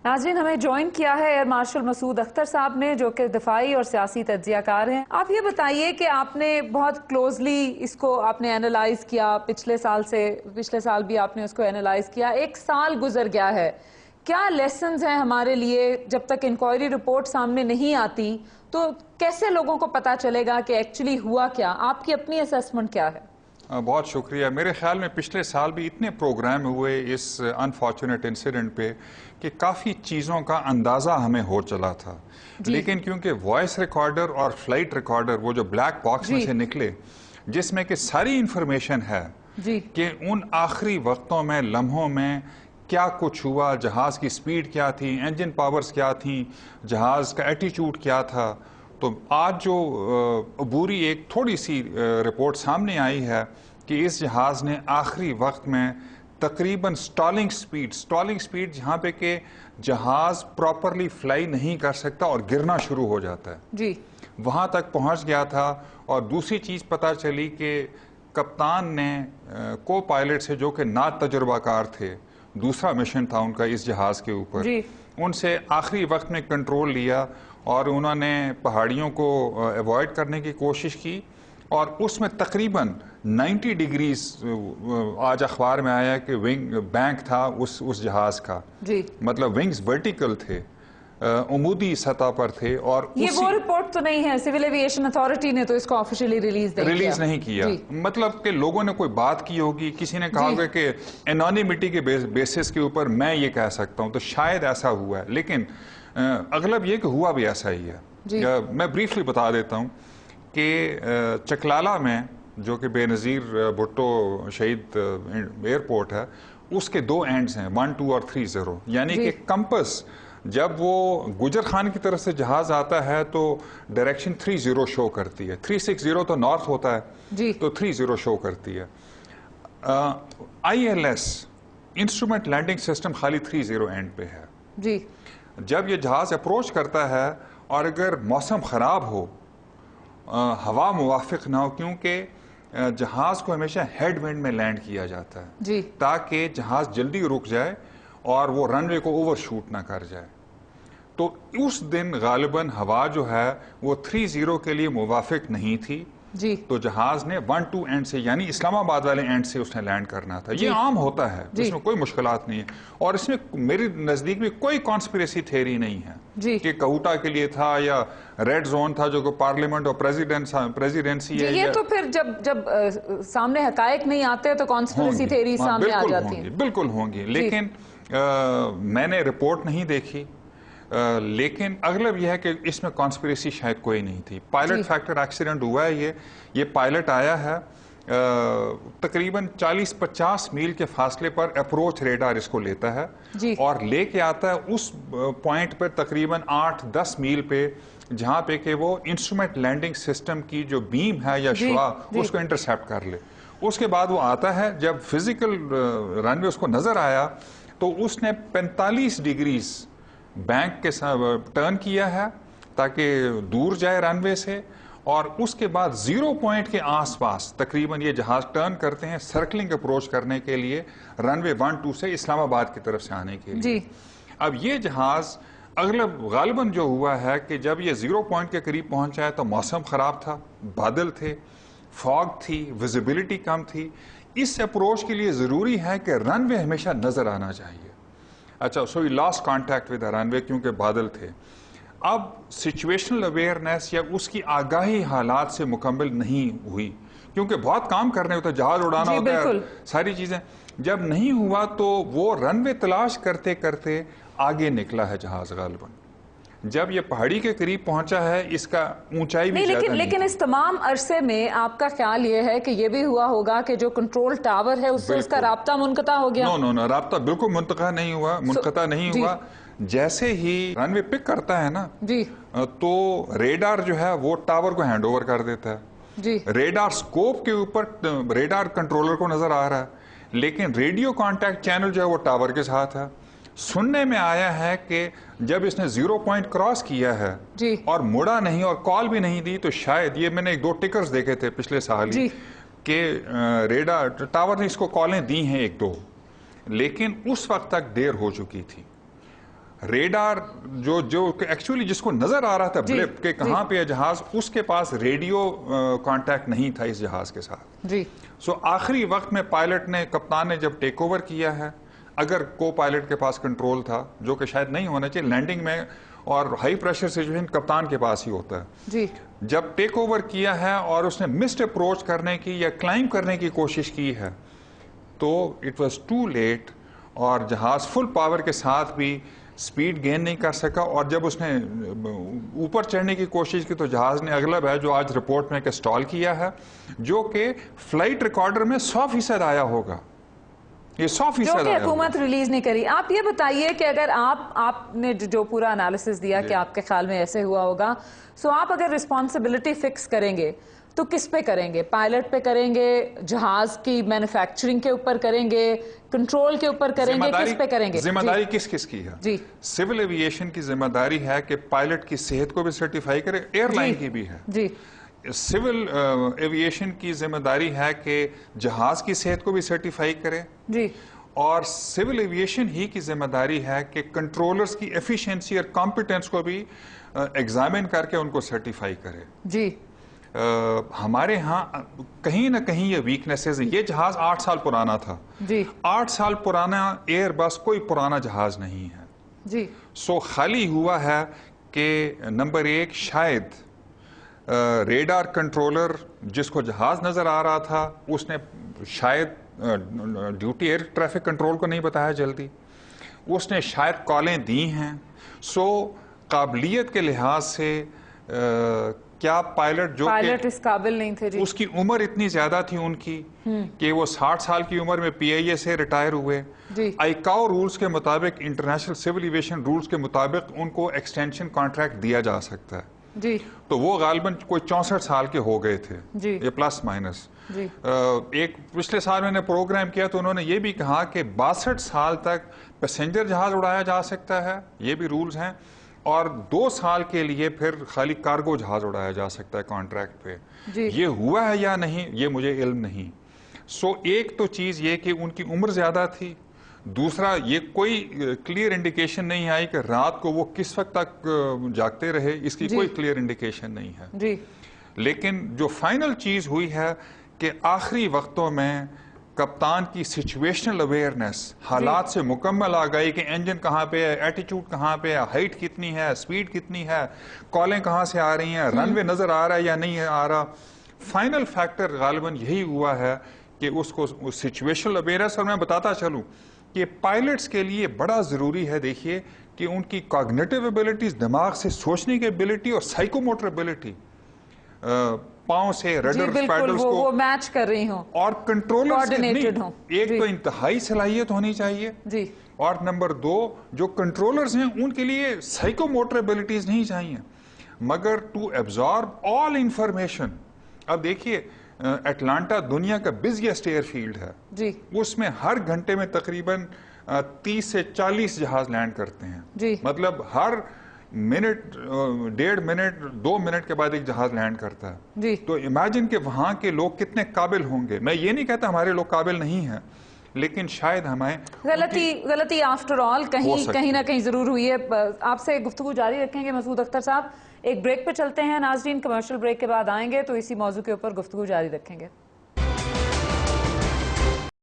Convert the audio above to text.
नाज़रीन, हमें ज्वाइन किया है एयर मार्शल मसूद अख्तर साहब ने, जो कि दफाई और सियासी तज्जिया कार हैं। आप ये बताइए कि आपने बहुत क्लोजली इसको आपने एनालाइज किया, पिछले साल भी आपने उसको एनालाइज किया। एक साल गुजर गया है, क्या लेसन्स हैं हमारे लिए? जब तक इंक्वायरी रिपोर्ट सामने नहीं आती तो कैसे लोगों को पता चलेगा कि एक्चुअली हुआ क्या? आपकी अपनी असेसमेंट क्या है? बहुत शुक्रिया। मेरे ख्याल में पिछले साल भी इतने प्रोग्राम हुए इस अनफॉर्चुनेट इंसिडेंट पे कि काफ़ी चीज़ों का अंदाज़ा हमें हो चला था, लेकिन क्योंकि वॉइस रिकॉर्डर और फ्लाइट रिकॉर्डर वो जो ब्लैक बॉक्स में से निकले, जिसमें कि सारी इंफॉर्मेशन है कि उन आखिरी वक्तों में, लम्हों में क्या कुछ हुआ, जहाज़ की स्पीड क्या थी, इंजन पावर्स क्या थी, जहाज़ का एटीट्यूड क्या था। तो आज जो अबूरी एक थोड़ी सी रिपोर्ट सामने आई है कि इस जहाज़ ने आखिरी वक्त में तकरीबन स्टॉलिंग स्पीड जहाँ पे कि जहाज़ प्रॉपरली फ्लाई नहीं कर सकता और गिरना शुरू हो जाता है जी, वहाँ तक पहुँच गया था। और दूसरी चीज़ पता चली कि कप्तान ने को पायलट से, जो कि ना तजुर्बाकार थे, दूसरा मिशन था उनका इस जहाज़ के ऊपर, उनसे आखिरी वक्त में कंट्रोल लिया और उन्होंने पहाड़ियों को अवॉइड करने की कोशिश की। और उसमें तकरीबन 90 डिग्रीज आज अखबार में आया कि विंग बैंक था उस जहाज़ का जी, मतलब विंग्स वर्टिकल थे, उमूदी सतह पर थे। और ये वो रिपोर्ट तो नहीं है, सिविल एविएशन अथॉरिटी ने तो इसको ऑफिशियली रिलीज नहीं किया। मतलब कि लोगों ने कोई बात की होगी, किसी ने कहा होगा कि एनोनिमिटी के बेसिस के ऊपर मैं ये कह सकता हूँ, तो शायद ऐसा हुआ है। लेकिन अगलब ये कि हुआ भी ऐसा ही है। मैं ब्रीफली बता देता हूँ कि चकलाला में, जो कि बेनज़ीर भुट्टो शहीद एयरपोर्ट है, उसके दो एंड्स हैं, 1, 2 और 3-0, यानी कि कंपस जब वो गुजर खान की तरफ से जहाज आता है तो डायरेक्शन 3-0 शो करती है। 360 तो नॉर्थ होता है तो 3-0 शो करती है। ILS इंस्ट्रूमेंट लैंडिंग सिस्टम खाली 3-0 एंड पे है जी। जब ये जहाज अप्रोच करता है और अगर मौसम ख़राब हो, हवा मुवाफिक ना हो, क्योंकि जहाज को हमेशा हेड विंड में लैंड किया जाता है जी, ताकि जहाज जल्दी रुक जाए और वो रनवे को ओवरशूट ना कर जाए। तो उस दिन गालिबन हवा जो है वो 3-0 के लिए मुवाफिक नहीं थी जी, तो जहाज ने 1-2 एंड से, यानी इस्लामाबाद वाले एंड से उसने लैंड करना था। ये आम होता है, इसमें कोई मुश्किलात नहीं है। और इसमें मेरे नजदीक में कोई कॉन्स्पिरेसी थ्योरी नहीं है कि कहूटा के लिए था या रेड जोन था, जो कि पार्लियामेंट और प्रेसिडेंसी है। ये तो फिर जब सामने हकायक नहीं आते तो कॉन्स्पिरेसी थ्योरी सामने आ जाती है। बिल्कुल होंगी, लेकिन मैंने रिपोर्ट नहीं देखी, लेकिन अगलब यह है कि इसमें कॉन्स्पिरेसी शायद कोई नहीं थी। पायलट फैक्टर एक्सीडेंट हुआ है। ये पायलट आया है तकरीबन 40-50 मील के फासले पर, अप्रोच रेडार इसको लेता है और लेके आता है उस पॉइंट पर तकरीबन 8-10 मील पे, जहाँ पे कि वो इंस्ट्रूमेंट लैंडिंग सिस्टम की जो बीम है या शुआ, उसको इंटरसेप्ट कर ले। उसके बाद वो आता है, जब फिजिकल रनवे उसको नजर आया तो उसने 45 डिग्रीज बैंक के साथ टर्न किया है ताकि दूर जाए रनवे से। और उसके बाद 0 पॉइंट के आसपास तकरीबन ये जहाज टर्न करते हैं सर्कलिंग अप्रोच करने के लिए रनवे 1-2 से इस्लामाबाद की तरफ से आने के लिए। अब ये जहाज गालिबन जो हुआ है कि जब ये 0 पॉइंट के करीब पहुंचा है तो मौसम खराब था, बादल थे, फॉग थी, विजिबिलिटी कम थी। इस अप्रोच के लिए जरूरी है कि रनवे हमेशा नजर आना चाहिए। अच्छा, so we lost contact with the runway क्योंकि बादल थे। अब सिचुएशनल अवेयरनेस या उसकी आगाही हालात से मुकम्मल नहीं हुई, क्योंकि बहुत काम करने होते, जहाज उड़ाना होता है, सारी चीजें। जब नहीं हुआ तो वो रनवे तलाश करते करते आगे निकला है जहाज गालिबन। जब ये पहाड़ी के करीब पहुंचा है, इसका ऊंचाई भी नहीं, लेकिन इस तमाम अरसे में आपका ख्याल ये है कि ये भी हुआ होगा कि जो कंट्रोल टावर है उससे उसका राब्ता मुनक़ता हो गया? नो, राब्ता बिल्कुल मुनक़ता नहीं हुआ। जैसे ही रनवे पिक करता है ना जी, तो रेडार जो है वो टावर को हैंड ओवर कर देता है जी। रेडार स्कोप के ऊपर रेडार कंट्रोलर को नजर आ रहा है, लेकिन रेडियो कॉन्टैक्ट चैनल जो है वो टावर के साथ है। सुनने में आया है कि जब इसने 0 पॉइंट क्रॉस किया है जी, और मुड़ा नहीं और कॉल भी नहीं दी, तो शायद ये, मैंने 1-2 टिकर्स देखे थे पिछले साल ही कि रेडार टावर ने इसको कॉलें दी हैं 1-2, लेकिन उस वक्त तक देर हो चुकी थी। रेडार जो एक्चुअली जिसको नजर आ रहा था ब्लिप के कहां पे है जहाज, उसके पास रेडियो कांटेक्ट नहीं था इस जहाज के साथ जी। सो आखिरी वक्त में पायलट ने, कप्तान ने जब टेक ओवर किया है, अगर को पायलट के पास कंट्रोल था, जो कि शायद नहीं होना चाहिए लैंडिंग में और हाई प्रेशर सिचुएशन कप्तान के पास ही होता है जी। जब टेक ओवर किया है और उसने मिस्ड अप्रोच करने की या क्लाइंब करने की कोशिश की है तो इट वाज टू लेट और जहाज फुल पावर के साथ भी स्पीड गेन नहीं कर सका और जब उसने ऊपर चढ़ने की कोशिश की तो जहाज ने अगला है जो आज रिपोर्ट में स्टॉल किया है, जो कि फ्लाइट रिकॉर्डर में 100% आया होगा, ये 100% जो कि आया हुकूमत रिलीज नहीं करी। आप ये बताइए कि अगर आपने जो पूरा एनालिसिस दिया कि आपके ख्याल में ऐसे हुआ होगा, सो आप अगर रिस्पॉन्सिबिलिटी फिक्स करेंगे तो किस पे करेंगे? पायलट पे करेंगे, जहाज की मैन्युफैक्चरिंग के ऊपर करेंगे, कंट्रोल के ऊपर करेंगे, किस पे करेंगे? जिम्मेदारी किस किस की है जी। सिविल एविएशन की जिम्मेदारी है कि पायलट की सेहत को भी सर्टिफाई करे, एयरलाइन की भी है जी। सिविल एविएशन की जिम्मेदारी है कि जहाज की सेहत को भी सर्टिफाई करे जी। और सिविल एविएशन ही की जिम्मेदारी है कि कंट्रोलर्स की एफिशिएंसी और कॉम्पिटेंस को भी एग्जामिन करके उनको सर्टिफाई करे जी। हमारे यहाँ कहीं ना कहीं ये वीकनेसेस है। ये जहाज 8 साल पुराना था जी। 8 साल पुराना एयरबस कोई पुराना जहाज नहीं है जी। सो खाली हुआ है कि नंबर 1 शायद रेडार कंट्रोलर जिसको जहाज नजर आ रहा था उसने शायद ड्यूटी एयर ट्रैफिक कंट्रोल को नहीं बताया जल्दी, उसने शायद कॉलें दी हैं। सो काबिलियत के लिहाज से क्या पायलट इस काबिल नहीं थे जी। उसकी उम्र इतनी ज्यादा थी उनकी कि वो 60 साल की उम्र में पीआईए से रिटायर हुए। आईकाओ रूल्स के मुताबिक, इंटरनेशनल सिविल एविएशन रूल्स के मुताबिक उनको एक्सटेंशन कॉन्ट्रैक्ट दिया जा सकता है जी। तो वो गालिबन कोई 64 साल के हो गए थे जी। ये प्लस माइनस जी। एक पिछले साल मैंने प्रोग्राम किया तो उन्होंने ये भी कहा कि 62 साल तक पैसेंजर जहाज उड़ाया जा सकता है, ये भी रूल्स हैं, और 2 साल के लिए फिर खाली कार्गो जहाज उड़ाया जा सकता है कॉन्ट्रैक्ट पे। ये हुआ है या नहीं ये मुझे इल्म नहीं। सो एक तो चीज ये कि उनकी उम्र ज्यादा थी, दूसरा ये कोई क्लियर इंडिकेशन नहीं आई कि रात को वो किस वक्त तक जागते रहे, इसकी कोई क्लियर इंडिकेशन नहीं है जी। लेकिन जो फाइनल चीज हुई है कि आखिरी वक्तों में कप्तान की सिचुएशनल अवेयरनेस, हालात से मुकम्मल आ गई कि इंजन कहाँ पे है, एटीट्यूड कहाँ पे है, हाइट कितनी है, स्पीड कितनी है, कॉलें कहाँ से आ रही हैं, रनवे नजर आ रहा है या नहीं आ रहा। फाइनल फैक्टर गालिबन यही हुआ है कि उसको सिचुएशनल अवेयरनेस। और मैं बताता चलूं कि पायलट्स के लिए बड़ा जरूरी है, देखिए, कि उनकी कॉग्निटिव एबिलिटीज, दिमाग से सोचने की एबिलिटी और साइकोमोटर एबिलिटी, पांव से रडर पैडल्स को वो मैच कर रही हो और कंट्रोलर्स हो। एक तो इंतहाई सलाहियत होनी चाहिए जी। और नंबर 2 जो कंट्रोलर्स हैं उनके लिए साइकोमोटर एबिलिटीज नहीं चाहिए मगर टू एब्जॉर्ब ऑल इंफॉर्मेशन। अब देखिए अटलांटा दुनिया का बिजिएस्ट एयरफील्ड है जी। उसमें हर घंटे में तकरीबन 30 से 40 जहाज लैंड करते हैं जी। मतलब हर मिनट, 1.5 मिनट, 2 मिनट के बाद एक जहाज लैंड करता है जी। तो इमेजिन कि वहां के लोग कितने काबिल होंगे। मैं ये नहीं कहता हमारे लोग काबिल नहीं हैं लेकिन शायद हमें गलती आफ्टर ऑल कहीं ना कहीं जरूर हुई है। आपसे गुफ्तगू जारी रखेंगे मसूद अख्तर साहब। एक ब्रेक पे चलते हैं नाजरीन, कमर्शियल ब्रेक के बाद आएंगे तो इसी मौजू के ऊपर गुफ्तगू जारी रखेंगे।